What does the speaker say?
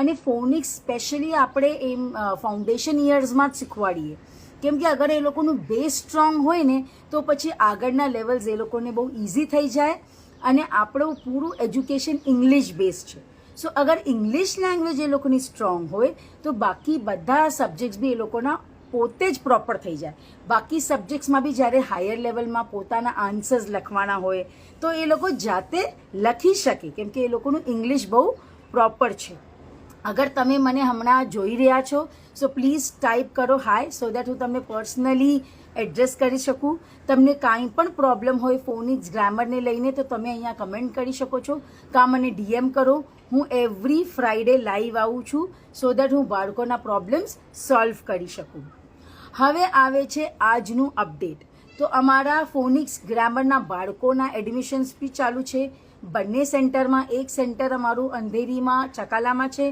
અને phonics specially આપણે એમ foundation યર્સમાં જ શીખવાડીએ, કેમ કે અગર એ લોકોનું બેઝ સ્ટ્રોંગ હોય ને તો પછી આગળના લેવલ્સ એ લોકોને બહુ ઇઝી થઈ જાય. અને આપણું પૂરું એજ્યુકેશન ઇંગ્લિશ બેઝ છે. સો અગર ઇંગ્લિશ લેંગ્વેજ એ લોકોની સ્ટ્રોંગ હોય તો બાકી બધા સબ્જેક્ટ્સ બી એ લોકોના પોતે જ પ્રોપર થઈ જાય. બાકી સબ્જેક્ટ્સમાં બી જ્યારે હાયર લેવલમાં પોતાના આન્સર્સ લખવાના હોય તો એ લોકો જાતે લખી શકે, કેમ કે એ લોકોનું ઇંગ્લિશ બહુ પ્રોપર છે. અગર તમે મને હમણાં જોઈ રહ્યા છો સો પ્લીઝ ટાઈપ કરો હાય, સો દેટ હું તમને પર્સનલી એડ્રેસ કરી શકું. તમને કાંઈ પણ પ્રોબ્લેમ હોય ફોનિક્સ ગ્રામરને લઈને તો તમે અહીંયા કમેન્ટ કરી શકો છો, કાં મને ડીએમ કરો. હું એવરી ફ્રાઈડે લાઈવ આવું છું સો દેટ હું બાળકોના પ્રોબ્લેમ્સ સોલ્વ કરી શકું. હવે આવે છે આજનું અપડેટ. તો અમારા ફોનિક્સ ગ્રામરના બાળકોના એડમિશન્સ બી ચાલુ છે બંને સેન્ટરમાં. એક સેન્ટર અમારું અંધેરીમાં ચકાલામાં છે